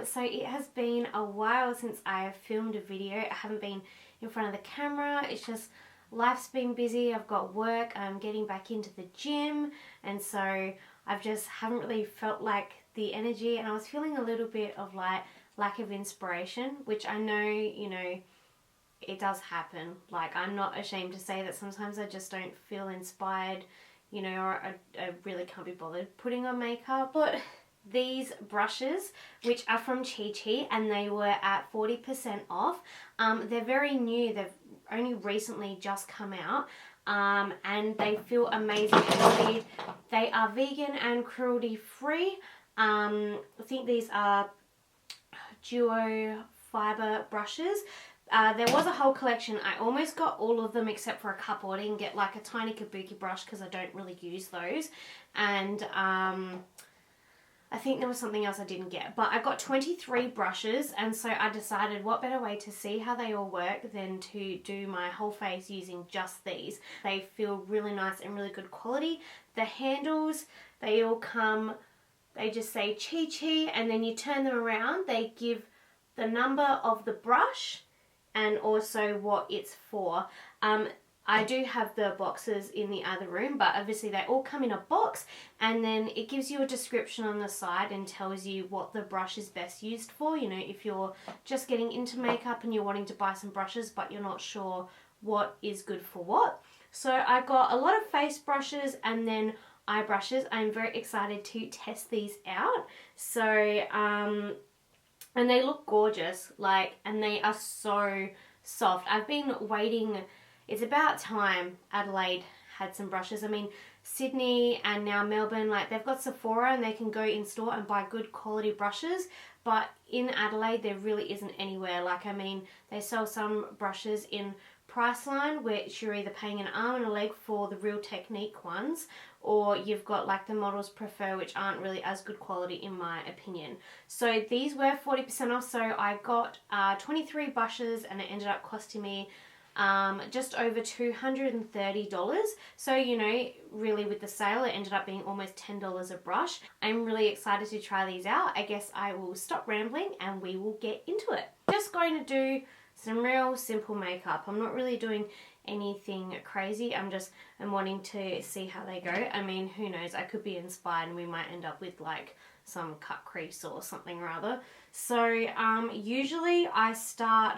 So it has been a while since I have filmed a video. I haven't been in front of the camera. It's just life's been busy. I've got work. I'm getting back into the gym, and so I've just haven't really felt like the energy, and I was feeling a little bit of like lack of inspiration, which I know, you know, it does happen. Like, I'm not ashamed to say that sometimes I just don't feel inspired, you know, or I really can't be bothered putting on makeup. But these brushes, which are from Chi Chi, and they were at 40% off. They're very new. They've only recently just come out, and they feel amazing. They are vegan and cruelty free. I think these are duo fiber brushes. There was a whole collection. I almost got all of them except for a couple. I didn't get like a tiny kabuki brush because I don't really use those, and I think there was something else I didn't get, but I got 23 brushes, and so I decided what better way to see how they all work than to do my whole face using just these. They feel really nice and really good quality. The handles, they all come, they just say Chi Chi, and then you turn them around, they give the number of the brush and also what it's for. I do have the boxes in the other room, but obviously they all come in a box, and then it gives you a description on the side and tells you what the brush is best used for. You know, if you're just getting into makeup and you're wanting to buy some brushes but you're not sure what is good for what. So I got a lot of face brushes and then eye brushes. I'm very excited to test these out. So, and they look gorgeous, like, and they are so soft. I've been waiting. It's about time Adelaide had some brushes. I mean, Sydney and now Melbourne, like, they've got Sephora and they can go in store and buy good quality brushes, but in Adelaide there really isn't anywhere. Like, I mean, they sell some brushes in Priceline, which you're either paying an arm and a leg for the Real Technique ones, or you've got like the Models Prefer, which aren't really as good quality in my opinion. So these were 40% off, so I got 23 brushes and it ended up costing me just over $230. So, you know, really with the sale it ended up being almost $10 a brush. I'm really excited to try these out. I guess I will stop rambling and we will get into it. Just going to do some real simple makeup. I'm not really doing anything crazy. I'm wanting to see how they go. I mean, who knows, I could be inspired and we might end up with like some cut crease or something rather. So usually I start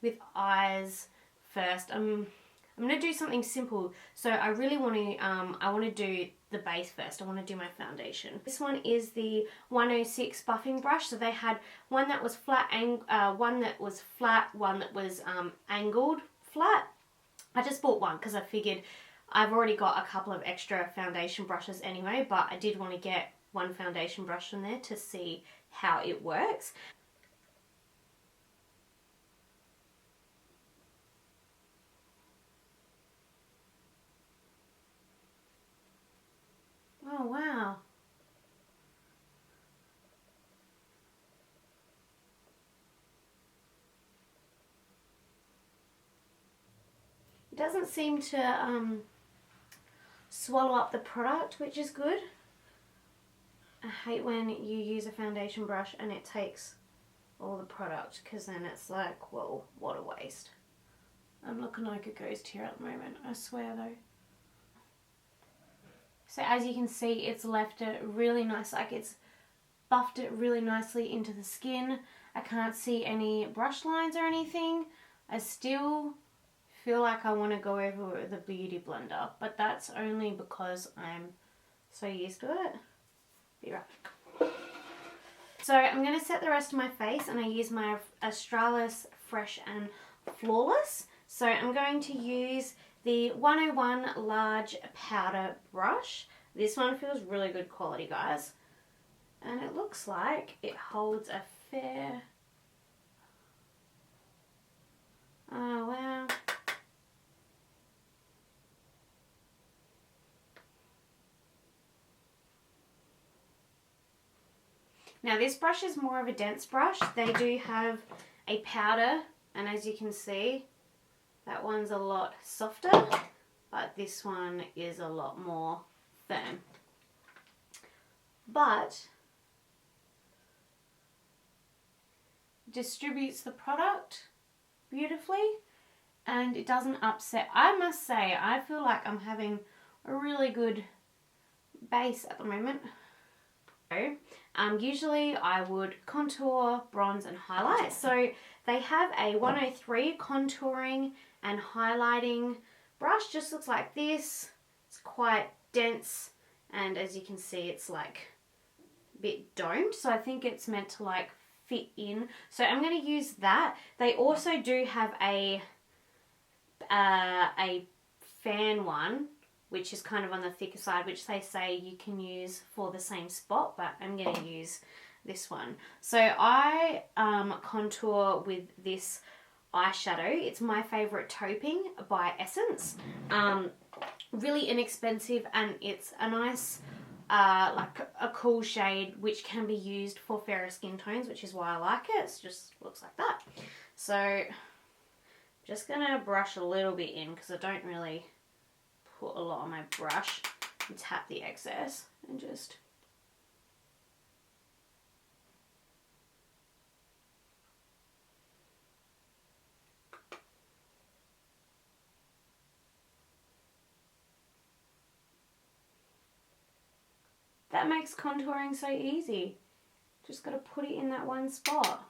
with eyes first. I'm going to do something simple. So I really want to, I want to do the base first. I want to do my foundation. This one is the 106 buffing brush. So they had one that was flat, one that was flat, one that was angled flat. I just bought one because I figured I've already got a couple of extra foundation brushes anyway, but I did want to get one foundation brush in there to see how it works. Oh wow. It doesn't seem to swallow up the product, which is good. I hate when you use a foundation brush and it takes all the product, because then it's like, well, what a waste. I'm looking like a ghost here at the moment, I swear though. So as you can see, it's left it really nice, like it's buffed it really nicely into the skin. I can't see any brush lines or anything. I still feel like I want to go over with the Beauty Blender, but that's only because I'm so used to it. Be right back. So I'm going to set the rest of my face, and I use my Australis Fresh and Flawless. So I'm going to use the 101 large powder brush. This one feels really good quality, guys. And it looks like it holds a fair... Oh, wow. Now this brush is more of a dense brush. They do have a powder, and as you can see, that one's a lot softer, but this one is a lot more firm. But distributes the product beautifully and it doesn't upset. I must say, I feel like I'm having a really good base at the moment. So, usually I would contour, bronze and highlight. So they have a 103 contouring and highlighting brush. Just looks like this. It's quite dense and as you can see it's like a bit domed. So I think it's meant to like fit in. So I'm going to use that. They also do have a fan one, which is kind of on the thicker side, which they say you can use for the same spot, but I'm going to use this one. So I contour with this eyeshadow. It's my favourite Tauping by Essence. Really inexpensive and it's a nice, like a cool shade which can be used for fairer skin tones, which is why I like it. It just looks like that. So just going to brush a little bit in because I don't really put a lot on my brush and tap the excess and just that makes contouring so easy. Just got to put it in that one spot.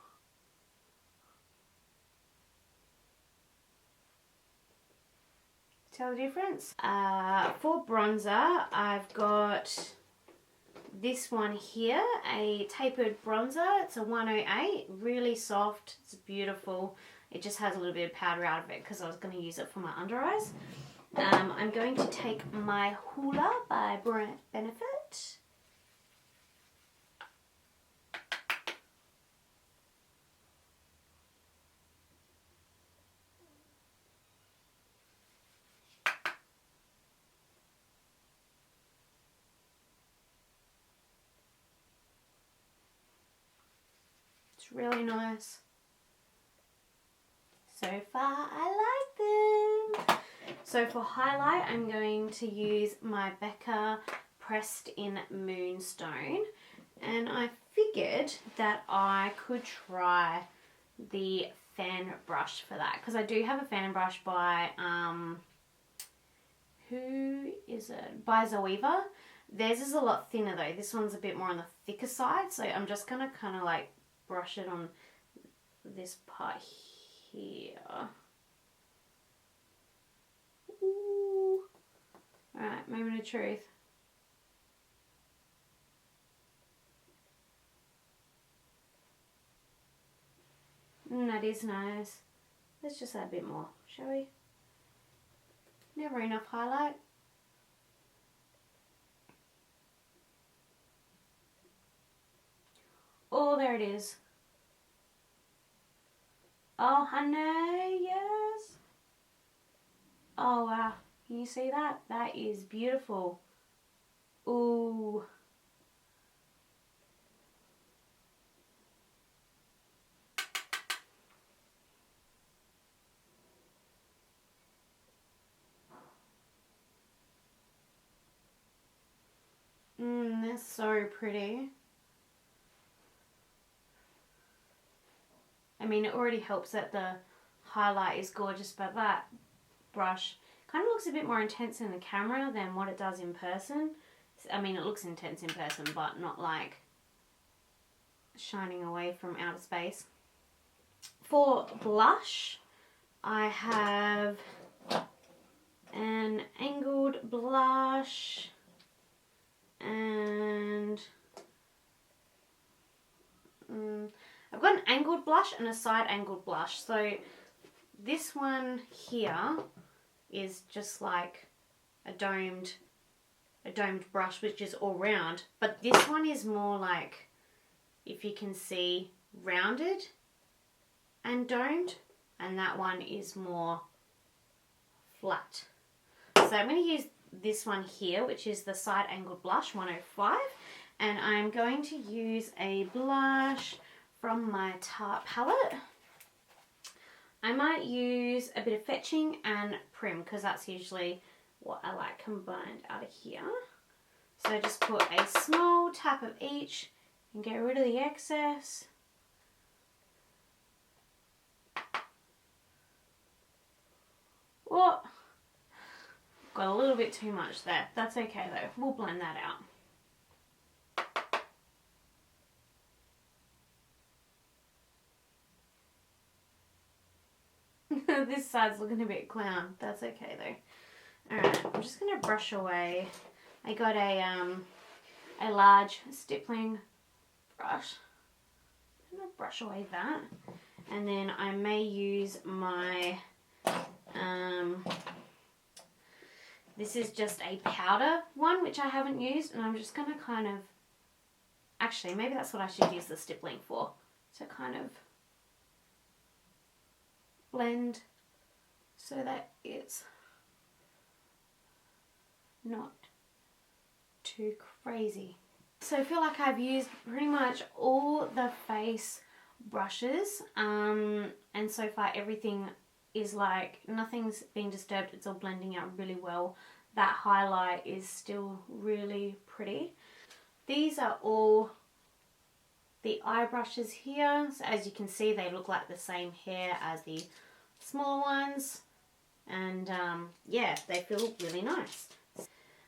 Tell the difference? For bronzer, I've got this one here, a tapered bronzer. It's a 108, really soft, it's beautiful. It just has a little bit of powder out of it because I was going to use it for my under eyes. I'm going to take my Hoola by Benefit. It's really nice. So far, I like them. So for highlight, I'm going to use my Becca Pressed in Moonstone. And I figured that I could try the fan brush for that. Because I do have a fan brush by, who is it? By Zoeva. Theirs is a lot thinner though. This one's a bit more on the thicker side. So I'm just going to kind of like brush it on this part here. Ooh. Alright, moment of truth. That is nice. Let's just add a bit more, shall we? Never enough highlight. Oh, there it is. Oh, honey, yes. Oh, wow. Can you see that? That is beautiful. Ooh. That's so pretty. I mean, it already helps that the highlight is gorgeous, but that brush kind of looks a bit more intense in the camera than what it does in person. I mean, it looks intense in person, but not like shining away from outer space. For blush, I have an angled blush and I've got an angled blush and a side angled blush. So this one here is just like a domed brush, which is all round, but this one is more like, if you can see, rounded and domed, and that one is more flat. So I'm going to use this one here, which is the side angled blush 105, and I'm going to use a blush from my Tarte palette. I might use a bit of Fetching and Prim because that's usually what I like combined out of here. So just put a small tap of each and get rid of the excess. What? Got a little bit too much there. That's okay though. We'll blend that out. This side's looking a bit clown. That's okay though. Alright, I'm just going to brush away. I got a large stippling brush. I'm going to brush away that. And then I may use my, this is just a powder one, which I haven't used. And I'm just going to kind of, actually, maybe that's what I should use the stippling for. To kind of blend so that it's not too crazy. So I feel like I've used pretty much all the face brushes, and so far everything is like, nothing's been disturbed, it's all blending out really well. That highlight is still really pretty. These are all the eye brushes here. So as you can see, they look like the same hair as the smaller ones, and yeah, they feel really nice.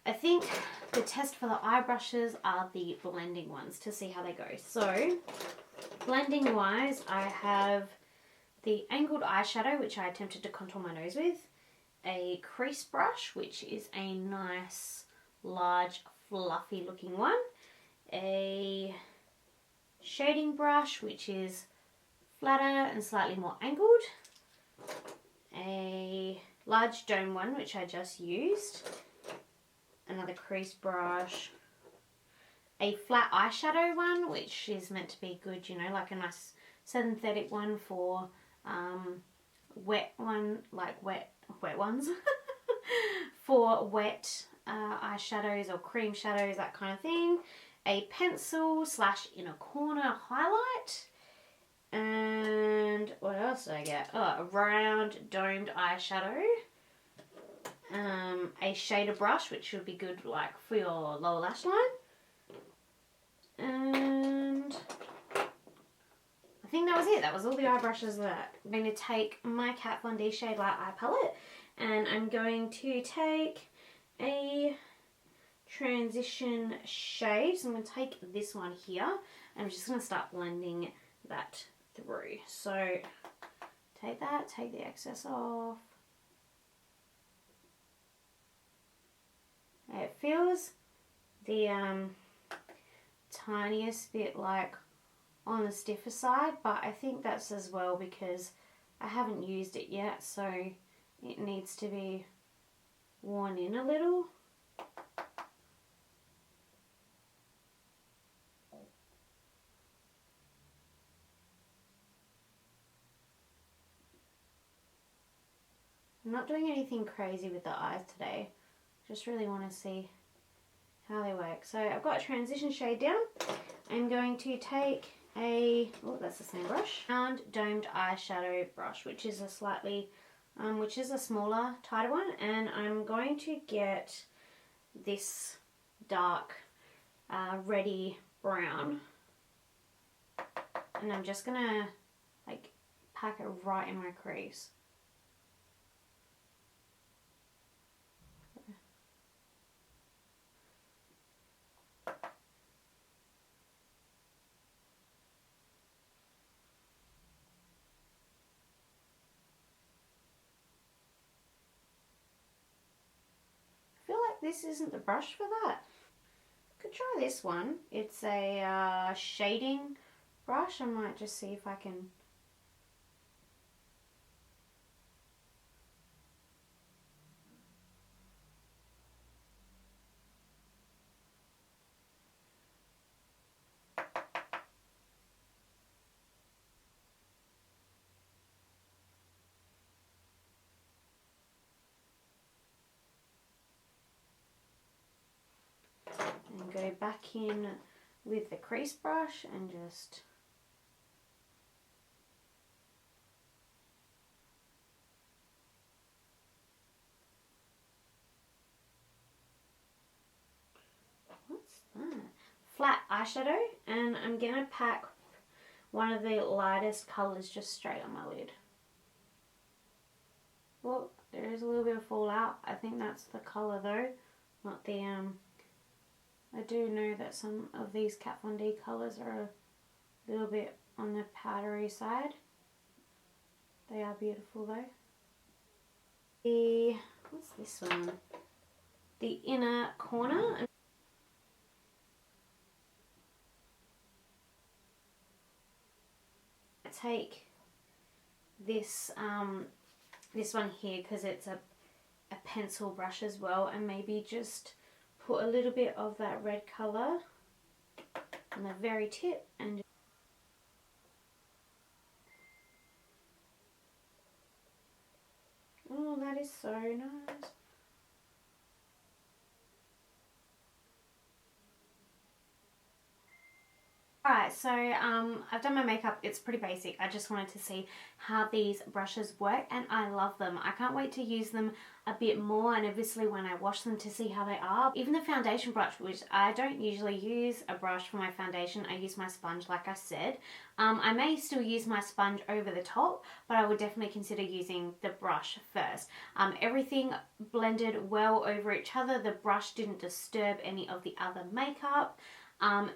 I think the test for the eye brushes are the blending ones to see how they go. So blending wise, I have the angled eyeshadow, which I attempted to contour my nose with, a crease brush, which is a nice large fluffy looking one, a shading brush, which is flatter and slightly more angled, a large dome one, which I just used, another crease brush, a flat eyeshadow one, which is meant to be good, you know, like a nice synthetic one for wet one, like wet ones, for wet eyeshadows or cream shadows, that kind of thing. A pencil slash inner corner highlight. And what else did I get? Oh, a round domed eyeshadow. A shader brush, which would be good like for your lower lash line. And I think that was it. That was all the eye brushes that I'm going to take my Kat Von D Shade Light Eye Palette, and I'm going to take a transition shade. So I'm going to take this one here. I'm just going to start blending that through. So take that, take the excess off. It feels the tiniest bit like on the stiffer side, but I think that's as well because I haven't used it yet, so it needs to be worn in a little. I'm not doing anything crazy with the eyes today. Just really want to see how they work. So I've got a transition shade down. I'm going to take a, oh, that's the same brush, round domed eyeshadow brush, which is a slightly, which is a smaller, tighter one, and I'm going to get this dark, reddy brown, and I'm just gonna like pack it right in my crease. This isn't the brush for that. Could try this one. It's a shading brush. I might just see if I can. And go back in with the crease brush and just what's that? Flat eyeshadow, and I'm gonna pack one of the lightest colours just straight on my lid. Well, There is a little bit of fallout. I think that's the colour though, not the I do know that some of these Kat Von D colours are a little bit on the powdery side. They are beautiful though. What's this one? The inner corner. Take this this one here because it's a pencil brush as well, and maybe just put a little bit of that red colour on the very tip and oh, that is so nice. Alright, so I've done my makeup. It's pretty basic. I just wanted to see how these brushes work, and I love them. I can't wait to use them a bit more, and obviously when I wash them to see how they are. Even the foundation brush, which I don't usually use a brush for my foundation. I use my sponge like I said. I may still use my sponge over the top, but I would definitely consider using the brush first. Everything blended well over each other. The brush didn't disturb any of the other makeup.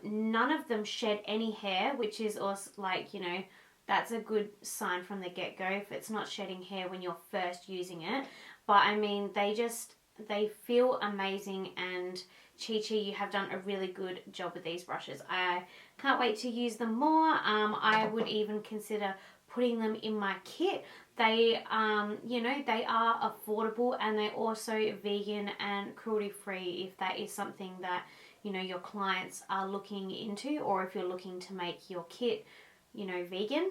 None of them shed any hair, which is also like, you know, that's a good sign from the get-go if it's not shedding hair when you're first using it. But I mean, they feel amazing, and Chi Chi, you have done a really good job with these brushes. I can't wait to use them more. I would even consider putting them in my kit. They, you know, they are affordable, and they're also vegan and cruelty-free if that is something that, you know, your clients are looking into, or if you're looking to make your kit, you know, vegan.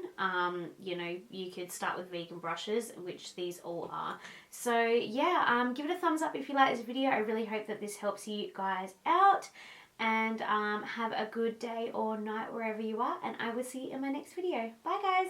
You know, you could start with vegan brushes, which these all are. So yeah, give it a thumbs up if you like this video. I really hope that this helps you guys out, and have a good day or night wherever you are, and I will see you in my next video. Bye guys.